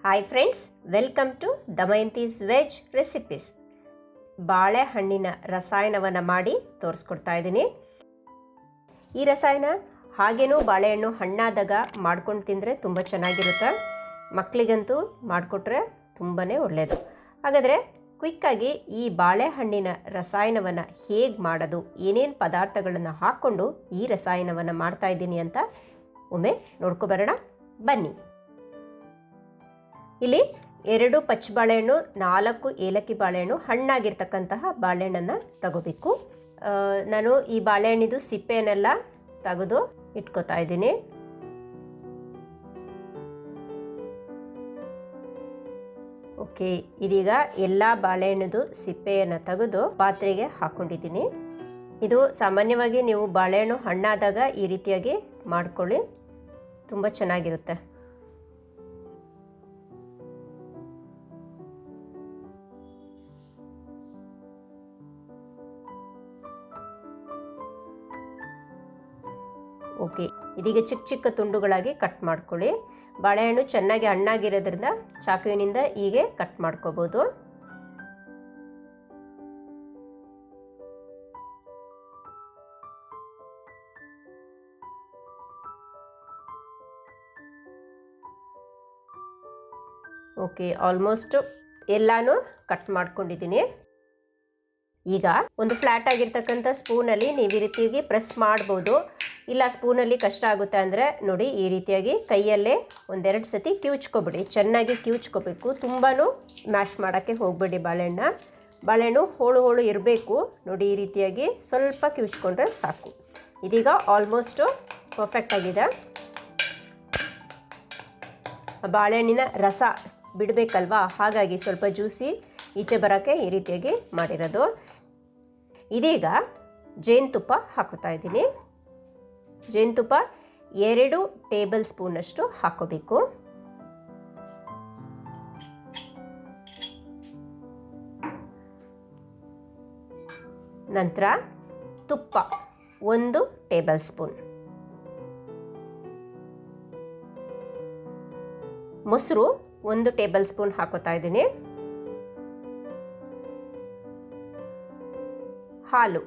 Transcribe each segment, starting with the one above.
Hi friends, welcome to ದಮಯಂತೀಸ್ veg recipes. ಬಾಳೆಹಣ್ಣಿನ ರಸಾಯನವನ್ನು ಮಾಡಿ ತೋರಿಸ್ಕೊಡ್ತಾ ಇದ್ದೀನಿ. ಈ ರಸಾಯನ ಹಾಗೇನೂ ಬಾಳೆಹಣ್ಣು ಹಣ್ಣಾದಾಗ ಮಾಡ್ಕೊಂಡು ತಿಂದರೆ ತುಂಬ ಚೆನ್ನಾಗಿರುತ್ತೆ. ಮಕ್ಕಳಿಗಂತೂ ಮಾಡಿಕೊಟ್ರೆ ತುಂಬಾ ಒಳ್ಳೆಯದು. ಹಾಗಾದರೆ ಕ್ವಿಕ್ಕಾಗಿ ಈ ಬಾಳೆಹಣ್ಣಿನ ರಸಾಯನವನ್ನು ಹೇಗೆ ಮಾಡೋದು, ಏನೇನು ಪದಾರ್ಥಗಳನ್ನು ಹಾಕ್ಕೊಂಡು ಈ ರಸಾಯನವನ್ನು ಮಾಡ್ತಾಯಿದ್ದೀನಿ ಅಂತ ಒಮ್ಮೆ ನೋಡ್ಕೊಬರೋಣ ಬನ್ನಿ. ಇಲ್ಲಿ 2 ಪಚ್ಚ ಬಾಳೆಹಣ್ಣು, 4 ಏಲಕ್ಕಿ ಬಾಳೆಹಣ್ಣು, ಹಣ್ಣಾಗಿರ್ತಕ್ಕಂತಹ ಬಾಳೆಹಣ್ಣನ್ನು ತಗೋಬೇಕು. ನಾನು ಈ ಬಾಳೆಹಣ್ಣಿದು ಸಿಪ್ಪೆಯನ್ನೆಲ್ಲ ತೆಗೆದು ಇಟ್ಕೋತಾ ಇದ್ದೀನಿ. ಓಕೆ, ಇದೀಗ ಎಲ್ಲ ಬಾಳೆಹಣ್ಣದು ಸಿಪ್ಪೆಯನ್ನು ತೆಗೆದು ಪಾತ್ರೆಗೆ ಹಾಕ್ಕೊಂಡಿದ್ದೀನಿ. ಇದು ಸಾಮಾನ್ಯವಾಗಿ ನೀವು ಬಾಳೆಹಣ್ಣು ಹಣ್ಣಾದಾಗ ಈ ರೀತಿಯಾಗಿ ಮಾಡ್ಕೊಳ್ಳಿ, ತುಂಬ ಚೆನ್ನಾಗಿರುತ್ತೆ. ಓಕೆ, ಇದೀಗ ಚಿಕ್ಕ ಚಿಕ್ಕ ತುಂಡುಗಳಾಗಿ ಕಟ್ ಮಾಡ್ಕೊಳ್ಳಿ. ಬಾಳೆಹಣ್ಣು ಚೆನ್ನಾಗಿ ಹಣ್ಣಾಗಿರೋದ್ರಿಂದ ಚಾಕುವಿನಿಂದ ಹೀಗೆ ಕಟ್ ಮಾಡ್ಕೋಬೋದು. ಓಕೆ, ಆಲ್ಮೋಸ್ಟ್ ಎಲ್ಲಾನು ಕಟ್ ಮಾಡ್ಕೊಂಡಿದ್ದೀನಿ. ಈಗ ಒಂದು ಫ್ಲ್ಯಾಟ್ ಆಗಿರ್ತಕ್ಕಂಥ ಸ್ಪೂನಲ್ಲಿ ನೀವು ಈ ರೀತಿಯಾಗಿ ಪ್ರೆಸ್ ಮಾಡ್ಬೋದು. ಇಲ್ಲ ಸ್ಪೂನಲ್ಲಿ ಕಷ್ಟ ಆಗುತ್ತೆ ಅಂದರೆ ನೋಡಿ, ಈ ರೀತಿಯಾಗಿ ಕೈಯಲ್ಲೇ ಒಂದೆರಡು ಸತಿ ಕಿವುಚ್ಕೊಬಿಡಿ. ಚೆನ್ನಾಗಿ ಕಿವುಚ್ಕೋಬೇಕು, ತುಂಬಾ ಮ್ಯಾಶ್ ಮಾಡೋಕ್ಕೆ ಹೋಗಬೇಡಿ. ಬಾಳೆಹಣ್ಣು ಹೋಳು ಹೋಳು ಇರಬೇಕು. ನೋಡಿ, ಈ ರೀತಿಯಾಗಿ ಸ್ವಲ್ಪ ಕಿವುಚ್ಕೊಂಡ್ರೆ ಸಾಕು. ಇದೀಗ ಆಲ್ಮೋಸ್ಟು ಪರ್ಫೆಕ್ಟ್ ಆಗಿದೆ. ಬಾಳೆಹಣ್ಣಿನ ರಸ ಬಿಡಬೇಕಲ್ವಾ, ಹಾಗಾಗಿ ಸ್ವಲ್ಪ ಜ್ಯೂಸಿ ಈಚೆ ಬರೋಕ್ಕೆ ಈ ರೀತಿಯಾಗಿ ಮಾಡಿರೋದು. ಇದೀಗ ಜೇನುತುಪ್ಪ ಹಾಕೋತಾ ಇದ್ದೀನಿ. ಜೇನುತುಪ್ಪ 2 ಟೇಬಲ್ ಸ್ಪೂನಷ್ಟು ಹಾಕೋಬೇಕು. ನಂತರ ತುಪ್ಪ 1 ಟೇಬಲ್ ಸ್ಪೂನ್, ಮೊಸರು 1 ಟೇಬಲ್ ಸ್ಪೂನ್ ಹಾಕೋತಾ ಇದ್ದೀನಿ. ಹಾಲು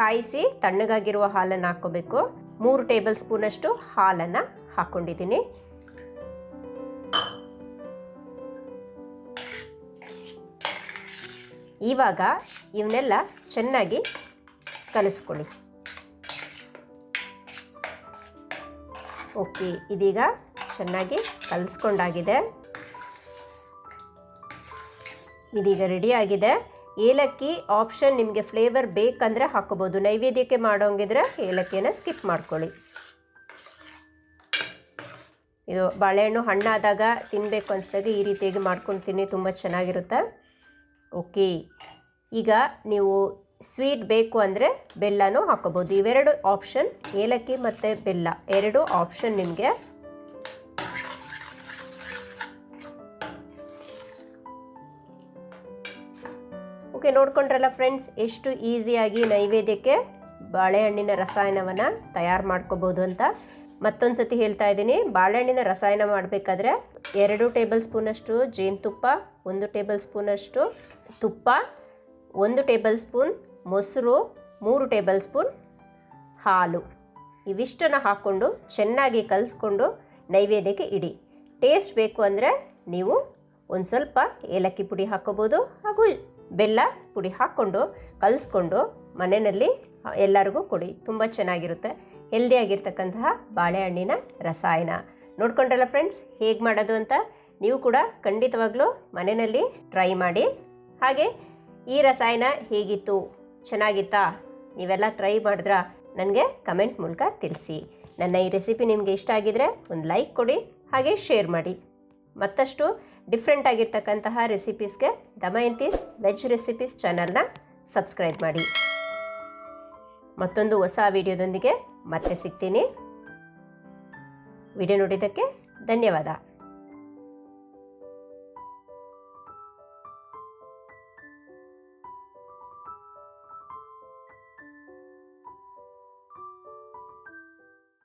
ಕಾಯಿಸಿ ತಣ್ಣಗಾಗಿರುವ ಹಾಲನ್ನು ಹಾಕೋಬೇಕು. 3 ಟೇಬಲ್ ಸ್ಪೂನಷ್ಟು ಹಾಲನ್ನು ಹಾಕ್ಕೊಂಡಿದ್ದೀನಿ. ಇವಾಗ ಇವನ್ನೆಲ್ಲ ಚೆನ್ನಾಗಿ ಕಲಿಸ್ಕೊಳ್ಳಿ. ಓಕೆ, ಇದೀಗ ಚೆನ್ನಾಗಿ ಕಲಿಸ್ಕೊಂಡಾಗಿದೆ. ಇದೀಗ ರೆಡಿ ಆಗಿದೆ. ಏಲಕ್ಕಿ ಆಪ್ಷನ್, ನಿಮಗೆ ಫ್ಲೇವರ್ ಬೇಕಂದರೆ ಹಾಕೋಬೋದು. ನೈವೇದ್ಯಕ್ಕೆ ಮಾಡೋಂಗಿದ್ರೆ ಏಲಕ್ಕಿನ ಸ್ಕಿಪ್ ಮಾಡ್ಕೊಳ್ಳಿ. ಇದು ಬಾಳೆಹಣ್ಣು ಹಣ್ಣಾದಾಗ ತಿನ್ನಬೇಕು ಅನಿಸಿದಾಗ ಈ ರೀತಿಯಾಗಿ ಮಾಡ್ಕೊಂಡು ತಿನ್ನಿ, ತುಂಬ ಚೆನ್ನಾಗಿರುತ್ತೆ. ಓಕೆ, ಈಗ ನೀವು ಸ್ವೀಟ್ ಬೇಕು ಅಂದರೆ ಬೆಲ್ಲನೂ ಹಾಕೋಬೋದು. ಇವೆರಡು ಆಪ್ಷನ್, ಏಲಕ್ಕಿ ಮತ್ತು ಬೆಲ್ಲ 2 ಆಪ್ಷನ್ ನಿಮಗೆ. ಓಕೆ, ನೋಡ್ಕೊಂಡ್ರಲ್ಲ ಫ್ರೆಂಡ್ಸ್, ಎಷ್ಟು ಈಸಿಯಾಗಿ ನೈವೇದ್ಯಕ್ಕೆ ಬಾಳೆಹಣ್ಣಿನ ರಸಾಯನವನ್ನು ತಯಾರು ಮಾಡ್ಕೋಬೋದು ಅಂತ. ಮತ್ತೊಂದು ಸತಿ ಹೇಳ್ತಾ ಇದ್ದೀನಿ, ಬಾಳೆಹಣ್ಣಿನ ರಸಾಯನ ಮಾಡಬೇಕಾದ್ರೆ 2 ಟೇಬಲ್ ಸ್ಪೂನಷ್ಟು ಜೇನುತುಪ್ಪ, 1 ಟೇಬಲ್ ಸ್ಪೂನಷ್ಟು ತುಪ್ಪ, 1 ಟೇಬಲ್ ಸ್ಪೂನ್ ಮೊಸರು, 3 ಟೇಬಲ್ ಸ್ಪೂನ್ ಹಾಲು, ಇವಿಷ್ಟನ್ನು ಹಾಕ್ಕೊಂಡು ಚೆನ್ನಾಗಿ ಕಲಿಸ್ಕೊಂಡು ನೈವೇದ್ಯಕ್ಕೆ ಇಡಿ. ಟೇಸ್ಟ್ ಬೇಕು ಅಂದರೆ ನೀವು ಒಂದು ಸ್ವಲ್ಪ ಏಲಕ್ಕಿ ಪುಡಿ ಹಾಕ್ಕೋಬೋದು, ಹಾಗೂ ಬೆಲ್ಲ ಪುಡಿ ಹಾಕ್ಕೊಂಡು ಕಲಿಸ್ಕೊಂಡು ಮನೆಯಲ್ಲಿ ಎಲ್ಲರಿಗೂ ಕೊಡಿ. ತುಂಬ ಚೆನ್ನಾಗಿರುತ್ತೆ. ಹೆಲ್ದಿಯಾಗಿರ್ತಕ್ಕಂತಹ ಬಾಳೆಹಣ್ಣಿನ ರಸಾಯನ ನೋಡ್ಕೊಂಡ್ರಲ್ಲ ಫ್ರೆಂಡ್ಸ್, ಹೇಗೆ ಮಾಡೋದು ಅಂತ. ನೀವು ಕೂಡ ಖಂಡಿತವಾಗ್ಲೂ ಮನೆಯಲ್ಲಿ ಟ್ರೈ ಮಾಡಿ. ಹಾಗೆ ಈ ರಸಾಯನ ಹೇಗಿತ್ತು, ಚೆನ್ನಾಗಿತ್ತಾ, ನೀವೆಲ್ಲ ಟ್ರೈ ಮಾಡಿದ್ರಾ, ನನಗೆ ಕಮೆಂಟ್ ಮೂಲಕ ತಿಳಿಸಿ. ನನ್ನ ಈ ರೆಸಿಪಿ ನಿಮಗೆ ಇಷ್ಟ ಆಗಿದರೆ ಒಂದು ಲೈಕ್ ಕೊಡಿ, ಹಾಗೆ ಶೇರ್ ಮಾಡಿ. ಮತ್ತಷ್ಟು ಡಿಫ್ರೆಂಟ್ ಆಗಿರ್ತಕ್ಕಂತಹ ರೆಸಿಪೀಸ್ಗೆ ದಮಯಂತೀಸ್ ವೆಜ್ ರೆಸಿಪೀಸ್ ಚಾನಲ್ನ ಸಬ್ಸ್ಕ್ರೈಬ್ ಮಾಡಿ. ಮತ್ತೊಂದು ಹೊಸ ವಿಡಿಯೋದೊಂದಿಗೆ ಮತ್ತೆ ಸಿಗ್ತೀನಿ. ವಿಡಿಯೋ ನೋಡಿದ್ದಕ್ಕೆ ಧನ್ಯವಾದ.